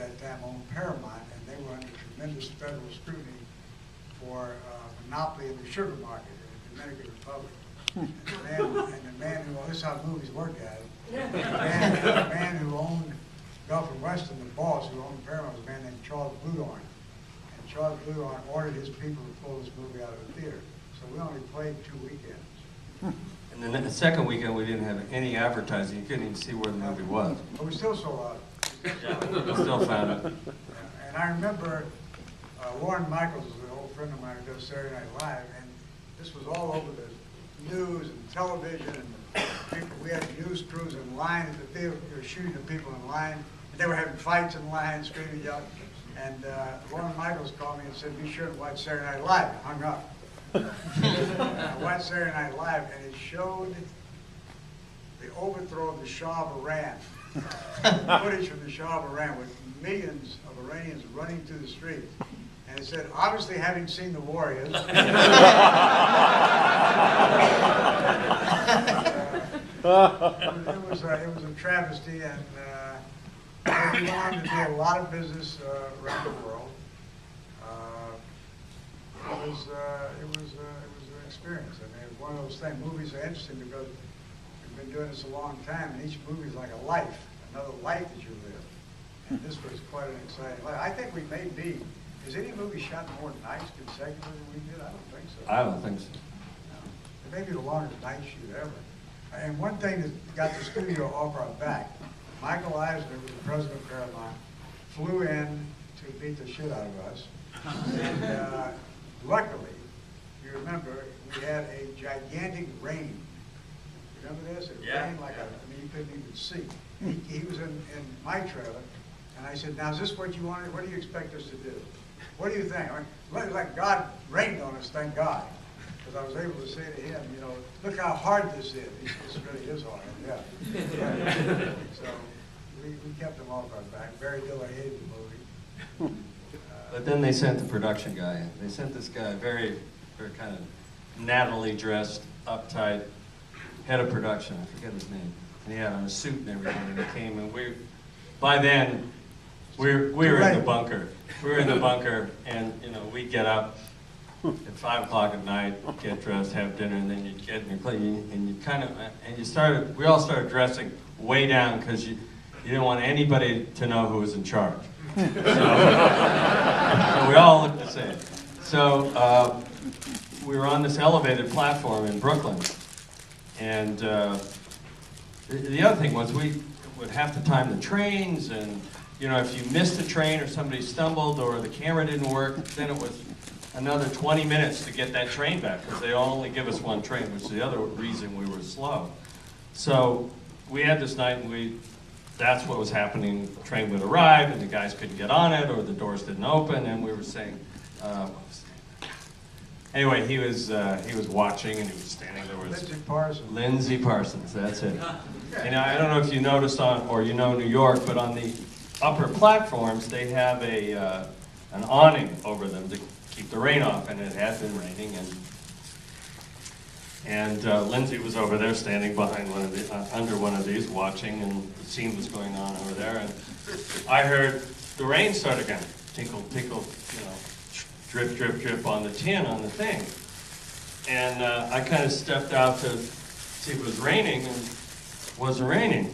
that time owned Paramount, and they were under tremendous federal scrutiny for monopoly in the sugar market in the Dominican Republic. And the man who, well, this is how movies work, guys. The man who owned Gulf and Western, the boss who owned Paramount, was a man named Charles Bluedorn. And Charles Bluedorn ordered his people to pull this movie out of the theater. So we only played 2 weekends. And then the second weekend, we didn't have any advertising. You couldn't even see where the movie was. But we still sold out. We still found it. And I remember Warren Michaels was an old friend of mine who does Saturday Night Live, and this was all over the news and television, and people, we had news crews in line at the theater. They were shooting the people in line, and they were having fights in line, screaming, yelling. And Warren Michaels called me and said, "Be sure to watch Saturday Night Live." I hung up. I watched Saturday Night Live, and it showed the overthrow of the Shah of Iran. Footage from the Shah of Iran with millions of Iranians running through the streets. And it said, obviously having seen the Warriors. It was a travesty, and we wanted to do a lot of business around the world. It was an experience. I mean, it was one of those things. Movies are interesting because we've been doing this a long time, and each movie is like a life, another life that you live. And this was quite an exciting life. I think we may be. Has any movie shot more nights consecutively than we did? I don't think so. I don't think so. No. It may be the longest night shoot ever. And one thing that got the studio off our back, Michael Eisner, who was the president of Paramount, flew in to beat the shit out of us. And luckily, you remember, we had a gigantic rain. Remember this? It rained like you couldn't even see. He was in my trailer, and I said, "Now, is this what you wanted? What do you expect us to do? What do you think?" I mean, like God rained on us, thank God. Because I was able to say to him, you know, "Look how hard this is." He said, "This really is hard." Yeah. So we kept him off our back. Barry Diller hated the movie. But then they sent the production guy in. They sent this guy, very kind of nattily dressed, uptight, head of production. I forget his name. And he had on a suit and everything, and he came, and by then, we were in the bunker. We were in the bunker, and you know, we'd get up at 5 o'clock at night, get dressed, have dinner, and then you'd get in your clothes, and we all started dressing way down because you didn't want anybody to know who was in charge. So we all looked the same. So we were on this elevated platform in Brooklyn, and the other thing was we would have to time the trains, and you know, if you missed a train or somebody stumbled or the camera didn't work, then it was another 20 minutes to get that train back, because they only give us one train, which is the other reason we were slow. So we had this night, and that's what was happening. The train would arrive, and the guys couldn't get on it, or the doors didn't open, and we were saying, anyway, he was watching, and he was standing there with Lindsay Parsons, that's it. And I don't know if you noticed or you know New York, but on the upper platforms, they have an awning over them to keep the rain off, and it had been raining, and Lindsay was over there standing behind under one of these, watching, and the scene was going on over there, and I heard the rain start again, tinkle, tinkle, you know, drip, drip, drip on the tin on the thing, and I kind of stepped out to see if it was raining, and it wasn't raining,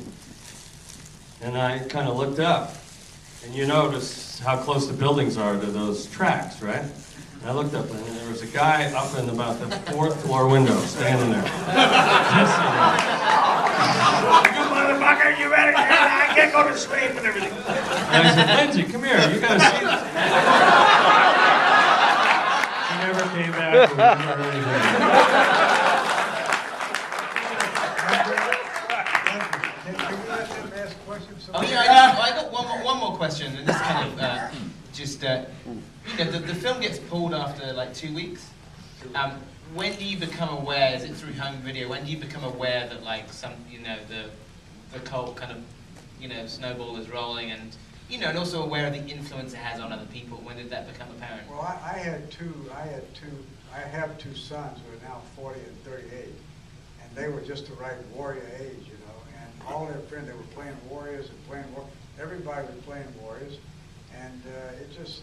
and I kind of looked up, and you notice how close the buildings are to those tracks, right? And I looked up, and there was a guy up in about the 4th floor window, standing there. You motherfucker, you better get out, I can't go to sleep and everything. And I said, Lindsay, come here, you gotta see this. She never came back, we never heard anything. Oh yeah, I got one more question, and this kind of just you know, the film gets pulled after like 2 weeks. When do you become aware? Is it through home video? When do you become aware that like the cult kind of snowball is rolling, and and also aware of the influence it has on other people? When did that become apparent? Well, I have two sons who are now 40 and 38, and they were just the right warrior age, and all their friends, they were playing Warriors and playing everybody was playing Warriors, And it just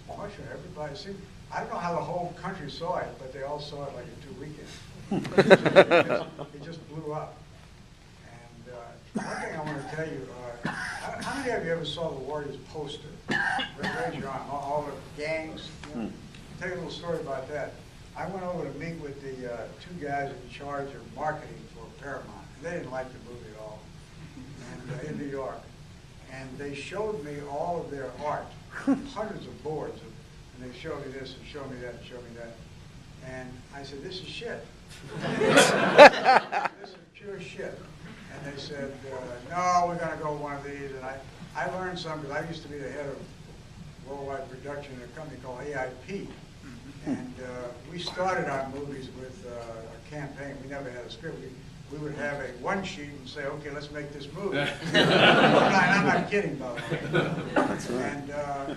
mushroomed. Everybody seemed, I don't know how the whole country saw it, but they all saw it like in 2 weekends. It just blew up. And one thing I want to tell you, how many of you ever saw the Warriors poster? Raise your arm. All the gangs. You know? Tell you a little story about that. I went over to meet with the two guys in charge of marketing for Paramount. And they didn't like the movie at all. And in New York. And they showed me all of their art, hundreds of boards. And they showed me this and showed me that and showed me that. And I said, this is shit. This is pure shit. And they said, no, we're going to go with one of these. And I learned something, because I used to be the head of worldwide production in a company called AIP. And we started our movies with a campaign. We never had a script. We would have a one sheet and say, okay, let's make this movie. I'm not kidding, by the way. And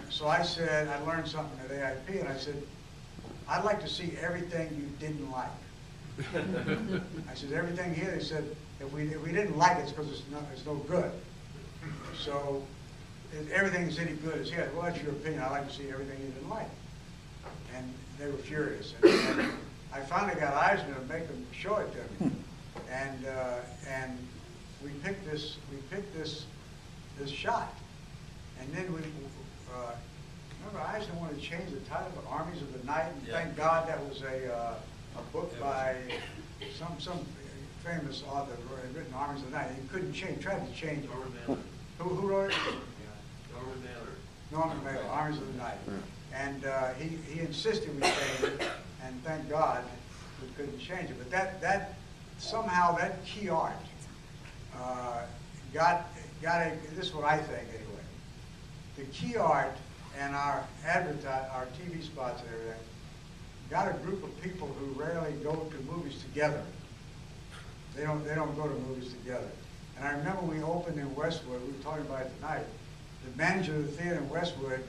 so I said, I learned something at AIP, and I said, I'd like to see everything you didn't like. I said, everything here, they said, if we didn't like it, it's because it's no good. So if everything is any good, it's here. Well, that's your opinion. I'd like to see everything you didn't like. And they were furious. And I finally got Eisner to make them show it to me. And we picked this shot. And then remember Eisner wanted to change the title to Armies of the Night, and thank God that was a book by some famous author who had written Armies of the Night. He couldn't change, tried to change it. Who wrote it? Norman Mailer, Armies of the Night. And he insisted we change it, and thank God we couldn't change it. But that somehow that key art got a, this is what I think anyway, the key art and our TV spots and everything got a group of people who rarely go to movies together. They don't go to movies together. And I remember we opened in Westwood, we were talking about it tonight, the manager of the theater in Westwood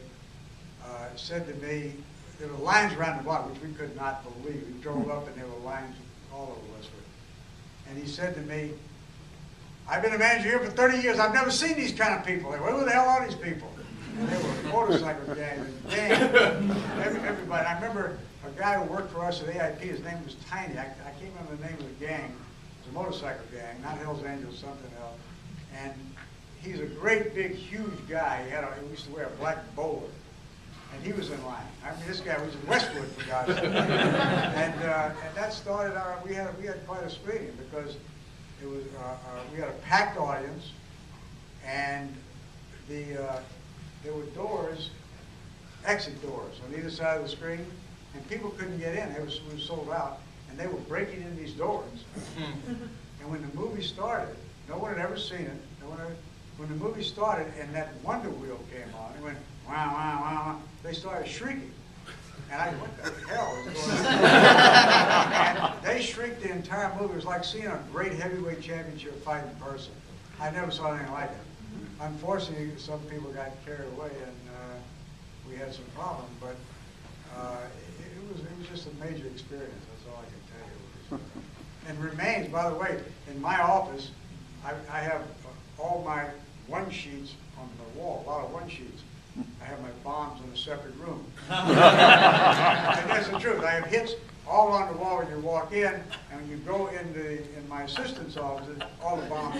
said to me, there were lines around the block, which we could not believe. We drove up and there were lines all over Westwood. And he said to me, I've been a manager here for 30 years. I've never seen these kind of people. Who the hell are these people? And they were motorcycle gangs and everybody. I remember a guy who worked for us at AIP, his name was Tiny. I can't remember the name of the gang. It was a motorcycle gang, not Hells Angels, something else. And he's a great, big, huge guy. He used to wear a black bowler. And he was in line. I mean, this guy was in Westwood, for God's sake. And that started we had quite a screening, because it was, we had a packed audience, and there were doors, exit doors on either side of the screen, and people couldn't get in. It was sold out, and they were breaking in these doors. And when the movie started, no one had ever seen it. When the movie started and that Wonder Wheel came on, it went wow, wow, wow. They started shrieking. And I, what the hell is going on? And they shrieked the entire movie. It was like seeing a great heavyweight championship fight in person. I never saw anything like it. Unfortunately, some people got carried away, and we had some problems. But it was just a major experience. That's all I can tell you. And remains, by the way, in my office, I have all my one sheets on the wall, a lot of one sheets. I have my bombs in a separate room. And that's the truth. I have hits all on the wall when you walk in, and when you go in my assistant's office, all the bombs.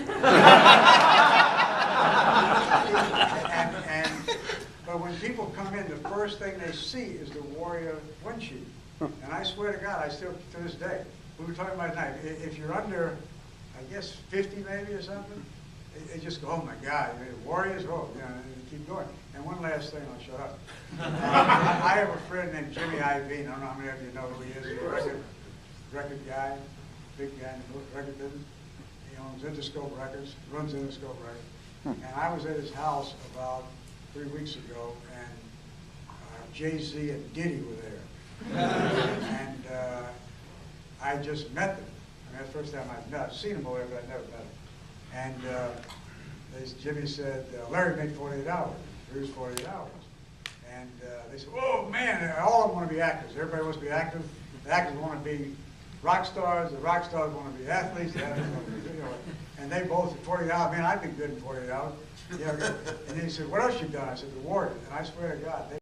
But when people come in, the first thing they see is the Warrior one sheet. And I swear to God, I still, to this day, we were talking about tonight, if you're under, I guess, 50 maybe or something, they just go, oh my God, Warriors, oh, you know, and keep going. And one last thing, I'll shut up. I have a friend named Jimmy Iovine. I don't know how many of you know who he is. He's a record guy, big guy in the record business. He owns Interscope Records, runs Interscope Records. And I was at his house about 3 weeks ago, and Jay-Z and Diddy were there. And I just met them. I mean, that's the first time I've met. I've seen them over there, but I've never met them. And Jimmy said, Larry made 48 hours. Here's 48 hours. And they said, oh man, all of them want to be actors. Everybody wants to be active. The actors want to be rock stars. The rock stars want to be athletes. The athletes want to be, you know, and they both, 48 hours, man, I'd be good in 48 hours. Yeah, okay. And then he said, what else you done? I said, the Warriors. And I swear to God,